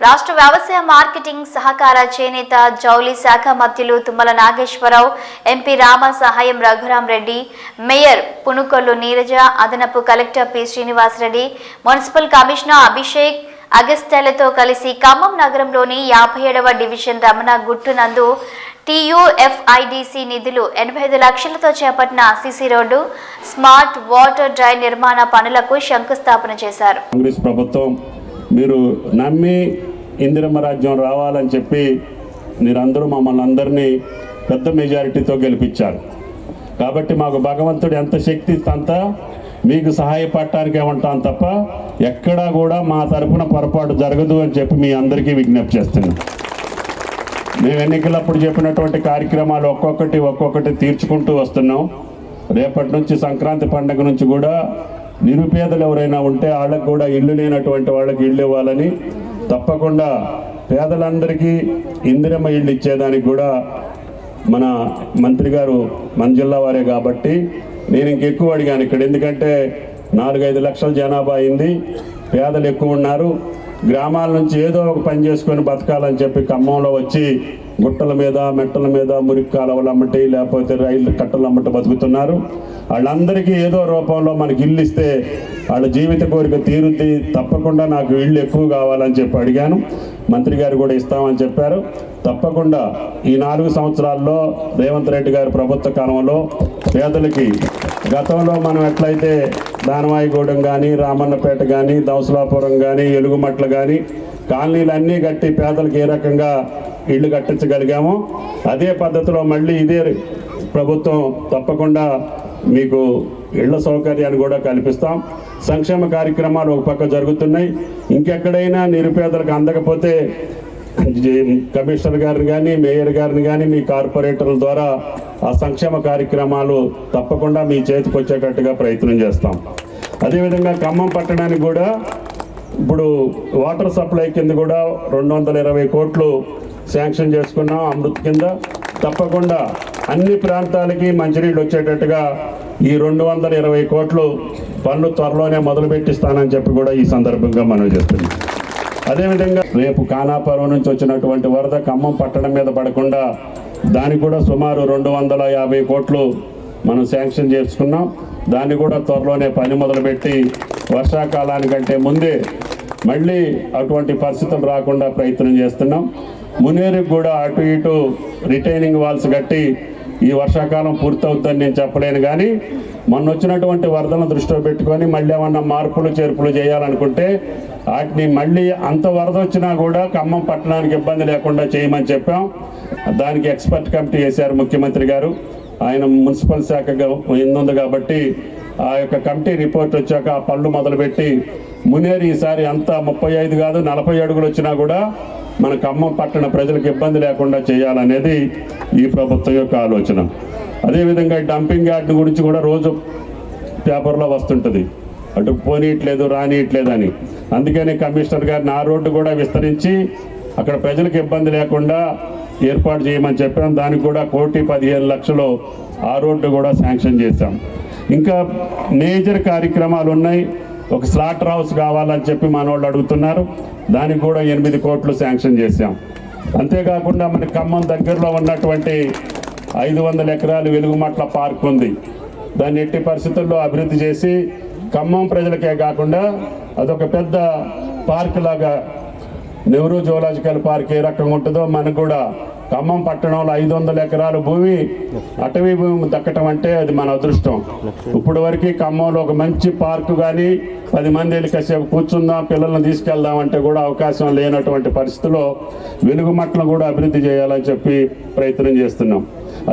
రాష్ట్ర వ్యవసాయ మార్కెటింగ్ సహకార చేనేత జౌలి శాఖ మంత్రులు తుమ్మల నాగేశ్వరరావు, ఎంపీ రామ సహాయం రఘురాం రెడ్డి, మేయర్ పునుకొల్లు నీరజ, అదనపు collector P Srinivasareddy, municipal commissioner Abhishek అగస్త్యాలతో కలిసి ఖమ్మం నగరంలోని 57వ డివిజన్ రమణ గుట్టు నందు TUFIDC నిధులు 85 లక్షలతో చేపట్టిన CC road, smart water drain నిర్మాణ పనులకు శంకుస్థాపన చేశారు. కాంగ్రెస్ ప్రభుత్వం మీరు నమ్మి ఇందిరమ్మ రాజ్యం రావాలని చెప్పి మీరందరూ మమ్మల్ని అందరినీ పెద్ద మెజారిటీతో గెలిపించారు. కాబట్టి మాకు భగవంతుడు ఎంత శక్తి అంత మీకు సహాయపడటానికి ఏమంటాం తప్ప ఎక్కడా కూడా మా తరఫున పొరపాటు జరగదు అని చెప్పి మీ అందరికీ విజ్ఞప్తి చేస్తున్నాం. మేము ఎన్నికలప్పుడు చెప్పినటువంటి కార్యక్రమాలు ఒక్కొక్కటి తీర్చుకుంటూ వస్తున్నాం. రేపటి నుంచి సంక్రాంతి పండుగ నుంచి కూడా నిరుపేదలు ఎవరైనా ఉంటే వాళ్ళకు కూడా ఇల్లు లేనటువంటి వాళ్ళకి ఇల్లు ఇవ్వాలని, తప్పకుండా పేదలందరికీ ఇందిరమ్మ ఇల్లు ఇచ్చేదానికి కూడా మన మంత్రి గారు మన జిల్లా వారే కాబట్టి నేను ఇంకెక్కువ అడిగాను ఇక్కడ. ఎందుకంటే 4-5 లక్షల జనాభా అయింది, పేదలు ఎక్కువ ఉన్నారు. గ్రామాల నుంచి ఏదో ఒక పని చేసుకొని బతకాలని చెప్పి ఖమ్మంలో వచ్చి గుట్టల మీద మెట్టల మీద మురికి కాలువలు అమ్మటి లేకపోతే రైలు కట్టలు అమ్మటి బతుకుతున్నారు. వాళ్ళందరికీ ఏదో రూపంలో మనకి ఇల్లు ఇస్తే వాళ్ళ జీవిత కోరిక తీరుద్ది. తప్పకుండా నాకు ఇల్లు ఎక్కువ కావాలని చెప్పి అడిగాను. మంత్రి గారు కూడా ఇస్తామని చెప్పారు. తప్పకుండా ఈ 4 సంవత్సరాల్లో రేవంత్ రెడ్డి గారి ప్రభుత్వ కాలంలో పేదలకి గతంలో మనం ఎట్లయితే దానవాయిగూడెం కానీ, రామన్నపేట కానీ, దౌసలాపురం కానీ, ఎలుగుమట్ల కానీ కాలనీలన్నీ కట్టి పేదలకు ఏ రకంగా ఇళ్ళు కట్టించగలిగామో అదే పద్ధతిలో మళ్ళీ ఇదే ప్రభుత్వం తప్పకుండా మీకు ఇళ్ల సౌకర్యాన్ని కూడా కల్పిస్తాం. సంక్షేమ కార్యక్రమాలు ఒక పక్క జరుగుతున్నాయి. ఇంకెక్కడైనా నిరుపేదలకు అందకపోతే కమిషనర్ గారిని కానీ, మేయర్ గారిని కానీ, మీ కార్పొరేటర్ల ద్వారా ఆ సంక్షేమ కార్యక్రమాలు తప్పకుండా మీ చేతికి వచ్చేటట్టుగా ప్రయత్నం చేస్తాం. అదేవిధంగా ఖమ్మం పట్టణానికి కూడా ఇప్పుడు వాటర్ సప్లై కింద కూడా 220 కోట్లు శాంక్షన్ చేసుకున్నాం అమృత్ కింద. తప్పకుండా అన్ని ప్రాంతాలకి మంచినీళ్ళు వచ్చేటట్టుగా ఈ 220 కోట్లు పనులు త్వరలోనే మొదలుపెట్టిస్తానని చెప్పి కూడా ఈ సందర్భంగా మనం చేస్తున్నాం. అదేవిధంగా రేపు కానాపురం నుంచి వచ్చినటువంటి వరద ఖమ్మం పట్టణం మీద పడకుండా దానికి కూడా సుమారు 250 కోట్లు మనం శాంక్షన్ చేసుకున్నాం. దాన్ని కూడా త్వరలోనే పని మొదలుపెట్టి వర్షాకాలానికంటే ముందే మళ్ళీ అటువంటి పరిస్థితులు రాకుండా ప్రయత్నం చేస్తున్నాం. మునేరుకి కూడా అటు ఇటు రిటైనింగ్ వాల్స్ కట్టి ఈ వర్షాకాలం పూర్తవుతుందని నేను చెప్పలేను. కానీ మొన్న వచ్చినటువంటి వరదలను దృష్టిలో పెట్టుకొని మళ్ళీ ఏమన్నా మార్పులు చేర్పులు చేయాలనుకుంటే వాటిని మళ్ళీ అంత వరద వచ్చినా కూడా ఖమ్మం పట్టణానికి ఇబ్బంది లేకుండా చేయమని చెప్పాం. దానికి ఎక్స్పర్ట్ కమిటీ వేశారు ముఖ్యమంత్రి గారు. ఆయన మున్సిపల్ శాఖ ఉంది కాబట్టి ఆ యొక్క కమిటీ రిపోర్ట్ వచ్చాక ఆ పనులు మొదలుపెట్టి మునేరు ఈసారి అంతా 35 కాదు 40 అడుగులు వచ్చినా కూడా మన ఖమ్మం పట్టణ ప్రజలకు ఇబ్బంది లేకుండా చేయాలనేది ఈ ప్రభుత్వం యొక్క ఆలోచన. అదేవిధంగా డంపింగ్ యార్డ్ గురించి కూడా రోజు పేపర్లో వస్తుంటుంది, అటు పోనీయట్లేదు రానియట్లేదని. అందుకని కమిషనర్ గారిని ఆ రోడ్డు కూడా విస్తరించి అక్కడ ప్రజలకు ఇబ్బంది లేకుండా ఏర్పాటు చేయమని చెప్పాం. దానికి కూడా 1,15,00,000 ఆ రోడ్డు కూడా శాంక్షన్ చేశాం. ఇంకా మేజర్ కార్యక్రమాలు ఉన్నాయి. ఒక స్లాటర్ హౌస్ కావాలని చెప్పి మనోళ్ళు అడుగుతున్నారు, దానికి కూడా 8 కోట్లు శాంక్షన్ చేశాం. అంతేకాకుండా మన ఖమ్మం దగ్గరలో ఉన్నటువంటి 500 ఎకరాలు వెలుగుమట్ల పార్క్ ఉంది. దాన్ని ఎట్టి పరిస్థితుల్లో అభివృద్ధి చేసి ఖమ్మం ప్రజలకే కాకుండా అదొక పెద్ద పార్క్ లాగా నెహ్రూ జువలాజికల్ పార్క్ ఏ రకంగా ఉంటుందో మనకు కూడా ఖమ్మం పట్టణంలో 500 ఎకరాల భూమి అటవీ భూమి దక్కటం అంటే అది మన అదృష్టం. ఇప్పుడు వరకు ఖమ్మంలో ఒక మంచి పార్కు కానీ 10 మంది వెళ్ళి కాసేపు కూర్చుందాం పిల్లల్ని తీసుకెళ్దాం అంటే కూడా అవకాశం లేనటువంటి పరిస్థితిలో వెలుగుమట్లను కూడా అభివృద్ధి చేయాలని చెప్పి ప్రయత్నం చేస్తున్నాం.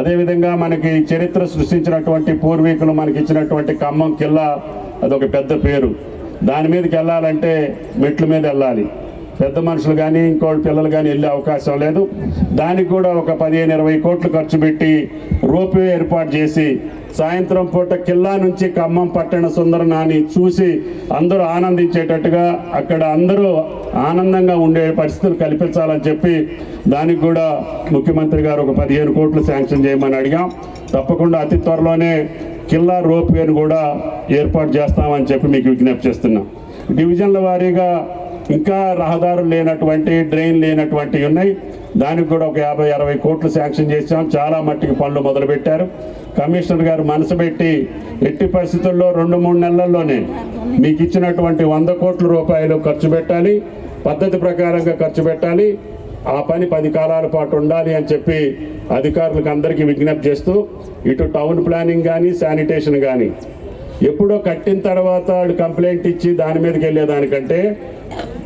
అదేవిధంగా మనకి చరిత్ర సృష్టించినటువంటి పూర్వీకులు మనకి ఇచ్చినటువంటి ఖమ్మం కిల్లా అదొక పెద్ద పేరు. దాని మీదకి వెళ్ళాలంటే మెట్ల మీద వెళ్ళాలి. పెద్ద మనుషులు కానీ ఇంకోటి పిల్లలు కానీ వెళ్ళే అవకాశం లేదు. దానికి కూడా ఒక 15-20 కోట్లు ఖర్చు పెట్టి రోప్వే ఏర్పాటు చేసి సాయంత్రం పూట కిల్లా నుంచి ఖమ్మం పట్టణ సుందరనాన్ని చూసి అందరూ ఆనందించేటట్టుగా అక్కడ అందరూ ఆనందంగా ఉండే పరిస్థితులు కల్పించాలని చెప్పి దానికి కూడా ముఖ్యమంత్రి గారు ఒక 15 కోట్లు శాంక్షన్ చేయమని అడిగాం. తప్పకుండా అతి త్వరలోనే కిల్లా రోప్వేను కూడా ఏర్పాటు చేస్తామని చెప్పి మీకు విజ్ఞప్తి చేస్తున్నాం. డివిజన్ల వారీగా ఇంకా రహదారులు లేనటువంటి డ్రైన్ లేనటువంటివి ఉన్నాయి. దానికి కూడా ఒక 50-60 కోట్లు శాంక్షన్ చేసాం. చాలా మట్టికి పనులు మొదలుపెట్టారు. కమిషనర్ గారు మనసు పెట్టి ఎట్టి పరిస్థితుల్లో 2-3 నెలల్లోనే మీకు ఇచ్చినటువంటి 100 కోట్ల రూపాయలు ఖర్చు పెట్టాలి, పద్ధతి ప్రకారంగా ఖర్చు పెట్టాలి, ఆ పని 10 కాలాల పాటు ఉండాలి అని చెప్పి అధికారులకు అందరికీ విజ్ఞప్తి చేస్తూ, ఇటు టౌన్ ప్లానింగ్ కానీ శానిటేషన్ కానీ ఎప్పుడో కట్టిన తర్వాత వాళ్ళు కంప్లైంట్ ఇచ్చి దాని మీదకి వెళ్ళేదానికంటే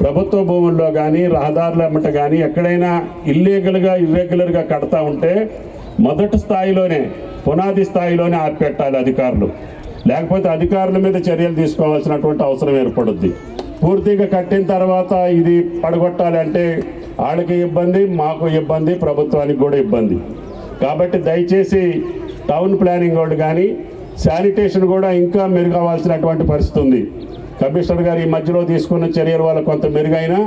ప్రభుత్వ భూముల్లో కానీ రహదారుల అమ్మట కానీ ఎక్కడైనా ఇర్రెగ్యులర్గా కడతా ఉంటే మొదటి స్థాయిలోనే పునాది స్థాయిలోనే ఆపిపెట్టాలి అధికారులు. లేకపోతే అధికారుల మీద చర్యలు తీసుకోవాల్సినటువంటి అవసరం ఏర్పడుద్ది. పూర్తిగా కట్టిన తర్వాత ఇది పడగొట్టాలంటే వాళ్ళకి ఇబ్బంది, మాకు ఇబ్బంది, ప్రభుత్వానికి కూడా ఇబ్బంది. కాబట్టి దయచేసి టౌన్ ప్లానింగ్ వాళ్ళు కానీ శానిటేషన్ కూడా ఇంకా మెరుగవ్వాల్సినటువంటి పరిస్థితి ఉంది. కమిషనర్ గారు ఈ మధ్యలో తీసుకున్న చర్యల వల్ల కొంత మెరుగైనా